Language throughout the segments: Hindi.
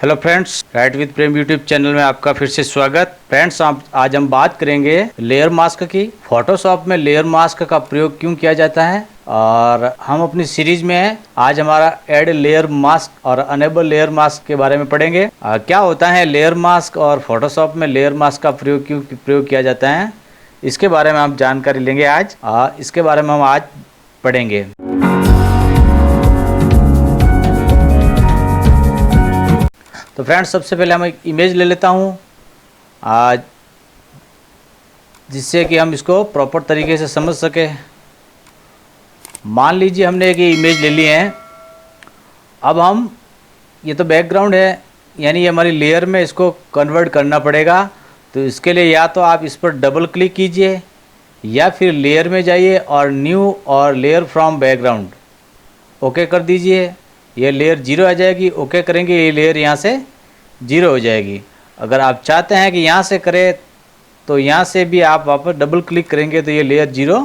Hello friends, right with Prem YouTube channel में आपका फिर से स्वागत। फ्रेंड्स, आज हम बात करेंगे लेयर मास्क की। फोटोशॉप में लेयर मास्क का प्रयोग क्यों किया जाता है, और हम अपनी सीरीज में हैं। आज हमारा ऐड लेयर मास्क और अनेबल लेयर मास्क के बारे में पढ़ेंगे। क्या होता है लेयर मास्क और फोटोशॉप में लेयर मास्क का प्रयोग क्यों प्रयोग किया जाता है, इसके बारे में हम जानकारी लेंगे आज। इसके बारे में हम आज पढ़ेंगे। तो फ्रेंड्स, सबसे पहले हम एक इमेज ले लेता हूँ आज, जिससे कि हम इसको प्रॉपर तरीके से समझ सके। मान लीजिए हमने एक ये इमेज ले ली है। अब हम, ये तो बैकग्राउंड है, यानी ये हमारी लेयर में इसको कन्वर्ट करना पड़ेगा। तो इसके लिए या तो आप इस पर डबल क्लिक कीजिए या फिर लेयर में जाइए और न्यू और लेयर फ्रॉम बैकग्राउंड ओके कर दीजिए। ये लेयर 0 आ जाएगी। ओके करेंगे, ये लेयर यहाँ से 0 हो जाएगी। अगर आप चाहते हैं कि यहाँ से करें तो यहाँ से भी आप वापस डबल क्लिक करेंगे तो ये लेयर 0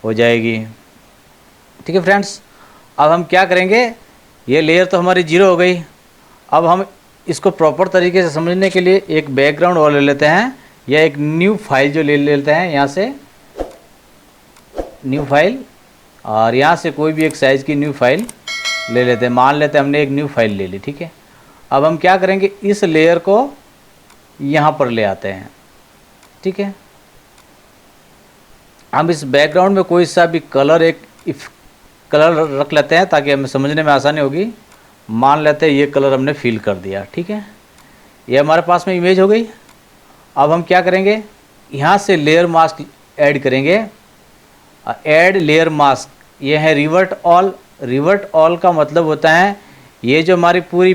हो जाएगी। ठीक है फ्रेंड्स, अब हम क्या करेंगे, ये लेयर तो हमारी 0 हो गई। अब हम इसको प्रॉपर तरीके से समझने के लिए एक बैकग्राउंड और ले लेते हैं, या एक न्यू फाइल जो ले लेते हैं। यहाँ से न्यू फाइल, और यहाँ से कोई भी एक साइज़ की न्यू फाइल ले लेते हैं। मान लेते हैं हमने एक न्यू फाइल ले ली। ठीक है, अब हम क्या करेंगे, इस लेयर को यहाँ पर ले आते हैं। ठीक है, हम इस बैकग्राउंड में कोई सा भी कलर, एक इफ कलर रख लेते हैं ताकि हमें समझने में आसानी होगी। मान लेते हैं ये कलर हमने फिल कर दिया। ठीक है, ये हमारे पास में इमेज हो गई। अब हम क्या करेंगे, यहाँ से लेयर मास्क ऐड करेंगे। ऐड लेयर मास्क, ये है रिवर्ट ऑल। रिवर्ट ऑल का मतलब होता है ये जो हमारी पूरी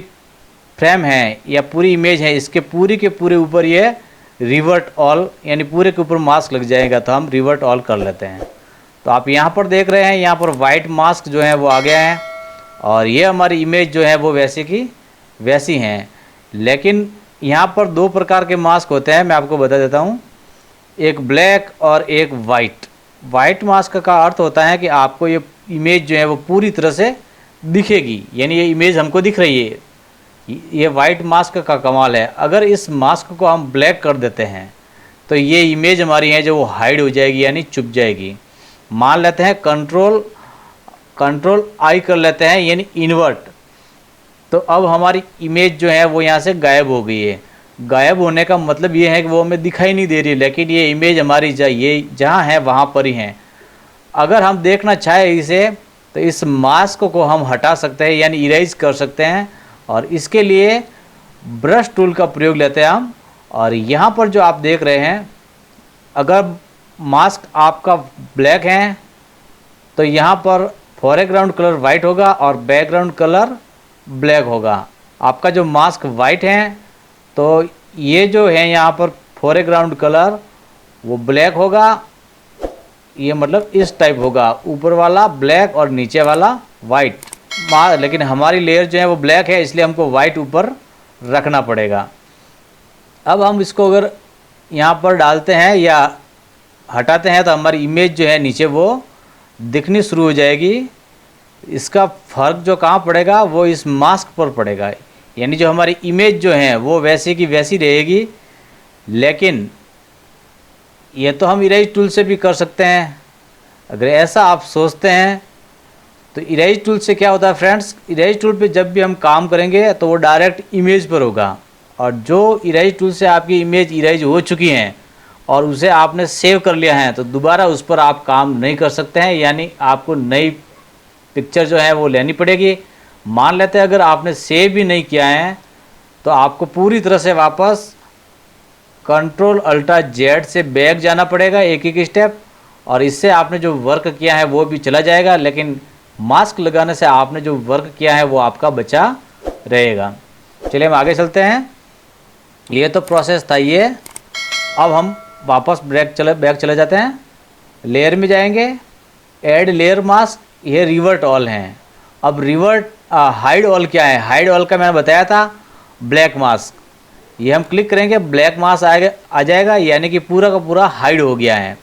फ्रेम है या पूरी इमेज है, इसके पूरी के पूरे ऊपर ये रिवर्ट ऑल, यानी पूरे के ऊपर मास्क लग जाएगा। तो हम रिवर्ट ऑल कर लेते हैं। तो आप यहाँ पर देख रहे हैं, यहाँ पर वाइट मास्क जो है वो आ गया है, और ये हमारी इमेज जो है वो वैसे की वैसी हैं। लेकिन यहाँ पर 2 प्रकार के मास्क होते हैं, मैं आपको बता देता हूँ। एक ब्लैक और एक वाइट। वाइट मास्क का अर्थ होता है कि आपको ये इमेज जो है वो पूरी तरह से दिखेगी, यानी ये इमेज हमको दिख रही है। ये वाइट मास्क का कमाल है। अगर इस मास्क को हम ब्लैक कर देते हैं तो ये इमेज हमारी है जो वो हाइड हो जाएगी, यानी छुप जाएगी। मान लेते हैं कंट्रोल आई कर लेते हैं, यानी इन्वर्ट। तो अब हमारी इमेज जो है वो यहाँ से गायब हो गई है। गायब होने का मतलब ये है कि वो हमें दिखाई नहीं दे रही, लेकिन ये इमेज हमारी ये जहाँ है वहाँ पर ही है। अगर हम देखना चाहें इसे, तो इस मास्क को हम हटा सकते हैं, यानी इरेज कर सकते हैं। और इसके लिए ब्रश टूल का प्रयोग लेते हैं हम। और यहाँ पर जो आप देख रहे हैं, अगर मास्क आपका ब्लैक है तो यहाँ पर फोरग्राउंड कलर वाइट होगा और बैकग्राउंड कलर ब्लैक होगा। आपका जो मास्क वाइट है तो ये जो है यहाँ पर फोरग्राउंड कलर वो ब्लैक होगा। ये मतलब इस टाइप होगा, ऊपर वाला ब्लैक और नीचे वाला वाइट। लेकिन हमारी लेयर जो है वो ब्लैक है, इसलिए हमको वाइट ऊपर रखना पड़ेगा। अब हम इसको अगर यहाँ पर डालते हैं या हटाते हैं तो हमारी इमेज जो है नीचे वो दिखनी शुरू हो जाएगी। इसका फ़र्क जो कहाँ पड़ेगा, वो इस मास्क पर पड़ेगा। यानी जो हमारी इमेज जो है वो वैसे की वैसी रहेगी। लेकिन ये तो हम इरेज टूल से भी कर सकते हैं। अगर ऐसा आप सोचते हैं तो इरेज टूल से क्या होता है फ्रेंड्स, इरेज टूल पे जब भी हम काम करेंगे तो वो डायरेक्ट इमेज पर होगा। और जो इरेज टूल से आपकी इमेज इरेज हो चुकी हैं और उसे आपने सेव कर लिया है, तो दोबारा उस पर आप काम नहीं कर सकते हैं, यानी आपको नई पिक्चर जो है वो लेनी पड़ेगी। मान लेते हैं अगर आपने सेव भी नहीं किया है तो आपको पूरी तरह से वापस Ctrl+Alt+Z से बैक जाना पड़ेगा, एक एक स्टेप। और इससे आपने जो वर्क किया है वो भी चला जाएगा, लेकिन मास्क लगाने से आपने जो वर्क किया है वो आपका बचा रहेगा। चलिए हम आगे चलते हैं। ये तो प्रोसेस था ये। अब हम वापस बैक चले जाते हैं। लेयर में जाएंगे, ऐड लेयर मास्क, ये रिवर्ट ऑल हैं। अब रिवर्ट हाइड ऑल क्या है, हाइड ऑल का मैंने बताया था ब्लैक मास्क। ये हम क्लिक करेंगे, ब्लैक मास्क आ जाएगा, यानी कि पूरा का पूरा हाइड हो गया है।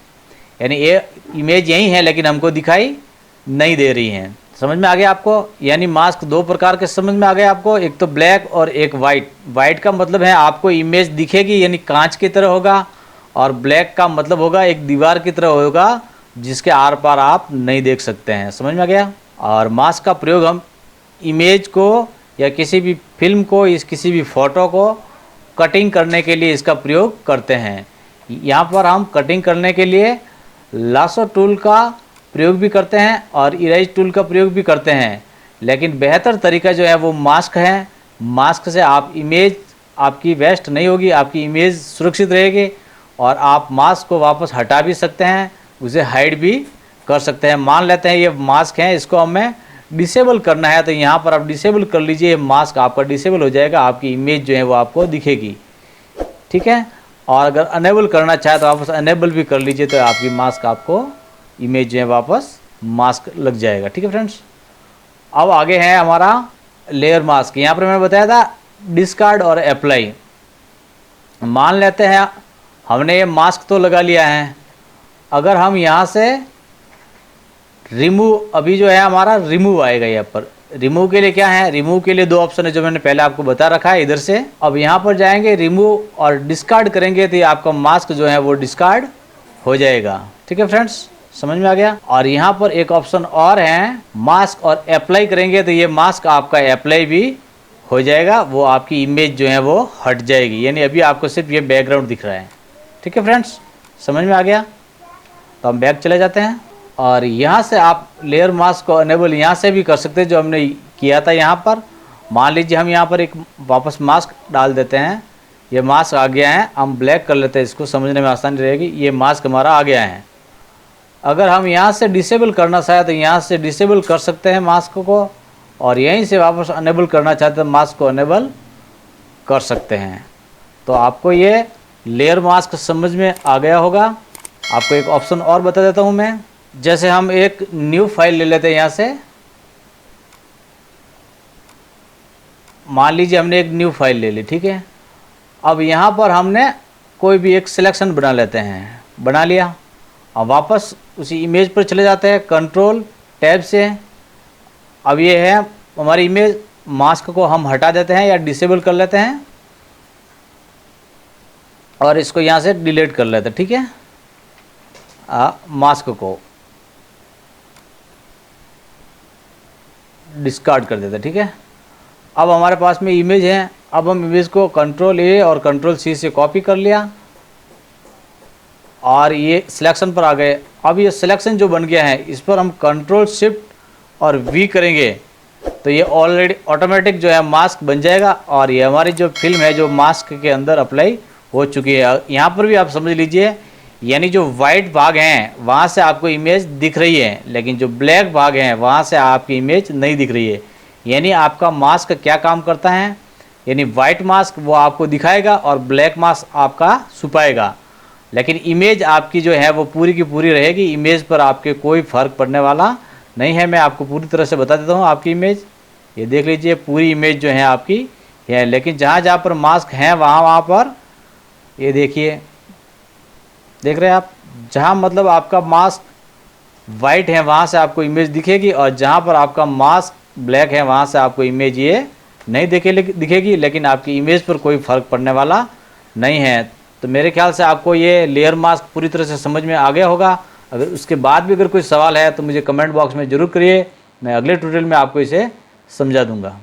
यानी ये इमेज यही है लेकिन हमको दिखाई नहीं दे रही हैं। समझ में आ गया आपको? यानी मास्क दो प्रकार के समझ में आ गया आपको, एक तो ब्लैक और एक वाइट। वाइट का मतलब है आपको इमेज दिखेगी यानी कांच की तरह होगा, और ब्लैक का मतलब होगा एक दीवार की तरह होगा जिसके आर पार आप नहीं देख सकते हैं। समझ में आ गया? और मास्क का प्रयोग हम इमेज को या किसी भी फिल्म को, किसी भी फ़ोटो को कटिंग करने के लिए इसका प्रयोग करते हैं। यहाँ पर हम कटिंग करने के लिए लासो टूल का प्रयोग भी करते हैं और इरेज टूल का प्रयोग भी करते हैं, लेकिन बेहतर तरीका जो है वो मास्क है। मास्क से आप इमेज आपकी वेस्ट नहीं होगी, आपकी इमेज सुरक्षित रहेगी और आप मास्क को वापस हटा भी सकते हैं, उसे हाइड भी कर सकते हैं। मान लेते हैं ये मास्क है, इसको हमें डिसेबल करना है, तो यहाँ पर आप डिसेबल कर लीजिए, मास्क आपका डिसेबल हो जाएगा, आपकी इमेज जो है वो आपको दिखेगी। ठीक है? और अगर अनेबल करना चाहे तो वापस अनेबल भी कर लीजिए, तो आपकी मास्क आपको इमेज जो है वापस मास्क लग जाएगा। ठीक है फ्रेंड्स? अब आगे है हमारा लेयर मास्क। यहाँ पर मैंने बताया था डिस्कार्ड और अप्लाई। मान लेते हैं हमने ये मास्क तो लगा लिया है, अगर हम यहाँ से रिमूव, अभी जो है हमारा रिमूव आएगा यहाँ पर। रिमूव के लिए क्या है? रिमूव के लिए दो ऑप्शन है जो मैंने पहले आपको बता रखा है इधर से। अब यहाँ पर जाएंगे रिमूव और डिस्कार्ड करेंगे तो ये आपका मास्क जो है वो डिस्कार्ड हो जाएगा। ठीक है फ्रेंड्स? समझ में आ गया? और यहाँ पर एक ऑप्शन और है, मास्क और अप्लाई करेंगे तो ये मास्क आपका अप्लाई भी हो जाएगा, वो आपकी इमेज जो है वो हट जाएगी, यानी अभी आपको सिर्फ ये बैकग्राउंड दिख रहा है। ठीक है फ्रेंड्स? समझ में आ गया? तो हम बैक चले जाते हैं और यहाँ से आप लेयर मास्क को अनेबल यहाँ से भी कर सकते हैं, जो हमने किया था यहाँ पर। मान लीजिए हम यहाँ पर एक वापस मास्क डाल देते हैं, ये मास्क आ गया है, हम ब्लैक कर लेते हैं, इसको समझने में आसानी रहेगी। ये मास्क हमारा आ गया है। अगर हम यहाँ से डिसेबल करना चाहें तो यहाँ से डिसेबल कर सकते हैं मास्क को, और यहीं से वापस अनेबल करना चाहते हैं मास्क को अनेबल कर सकते हैं। तो आपको ये लेयर मास्क समझ में आ गया होगा। आपको एक ऑप्शन और बता देता हूँ मैं, जैसे हम एक न्यू फाइल ले लेते हैं यहाँ से। मान लीजिए हमने एक न्यू फाइल ले ली, ठीक है। अब यहाँ पर हमने कोई भी एक सिलेक्शन बना लेते हैं, बना लिया। अब वापस उसी इमेज पर चले जाते हैं कंट्रोल टैब से। अब ये है हमारी इमेज, मास्क को हम हटा देते हैं या डिसेबल कर लेते हैं और इसको यहाँ से डिलीट कर लेते हैं। ठीक है, मास्क को डिस्कार्ड कर देते हैं। ठीक है, अब हमारे पास में इमेज है। अब हम इमेज को कंट्रोल ए और कंट्रोल सी से कॉपी कर लिया और ये सिलेक्शन पर आ गए। अब ये सिलेक्शन जो बन गया है, इस पर हम कंट्रोल शिफ्ट और वी करेंगे तो ये ऑलरेडी ऑटोमेटिक जो है मास्क बन जाएगा और ये हमारी जो फिल्म है जो मास्क के अंदर अप्लाई हो चुकी है। यहाँ पर भी आप समझ लीजिए, यानी जो वाइट भाग हैं वहाँ से आपको इमेज दिख रही है, लेकिन जो ब्लैक भाग हैं वहाँ से आपकी इमेज नहीं दिख रही है। यानी आपका मास्क क्या काम करता है, यानी वाइट मास्क वो आपको दिखाएगा और ब्लैक मास्क आपका छुपाएगा, लेकिन इमेज आपकी जो है वो पूरी की पूरी रहेगी। इमेज पर आपके कोई फ़र्क पड़ने वाला नहीं है। मैं आपको पूरी तरह से बता देता हूँ। आपकी इमेज ये देख लीजिए, पूरी इमेज जो है आपकी है, लेकिन जहाँ जहाँ पर मास्क हैं वहाँ पर ये देखिए, देख रहे हैं आप, जहाँ मतलब आपका मास्क वाइट है वहाँ से आपको इमेज दिखेगी और जहाँ पर आपका मास्क ब्लैक है वहाँ से आपको इमेज ये नहीं दिखेगी, लेकिन आपकी इमेज पर कोई फ़र्क पड़ने वाला नहीं है। तो मेरे ख्याल से आपको ये लेयर मास्क पूरी तरह से समझ में आ गया होगा। अगर उसके बाद भी अगर कोई सवाल है तो मुझे कमेंट बॉक्स में ज़रूर करिए, मैं अगले ट्यूटोरियल में आपको इसे समझा दूंगा।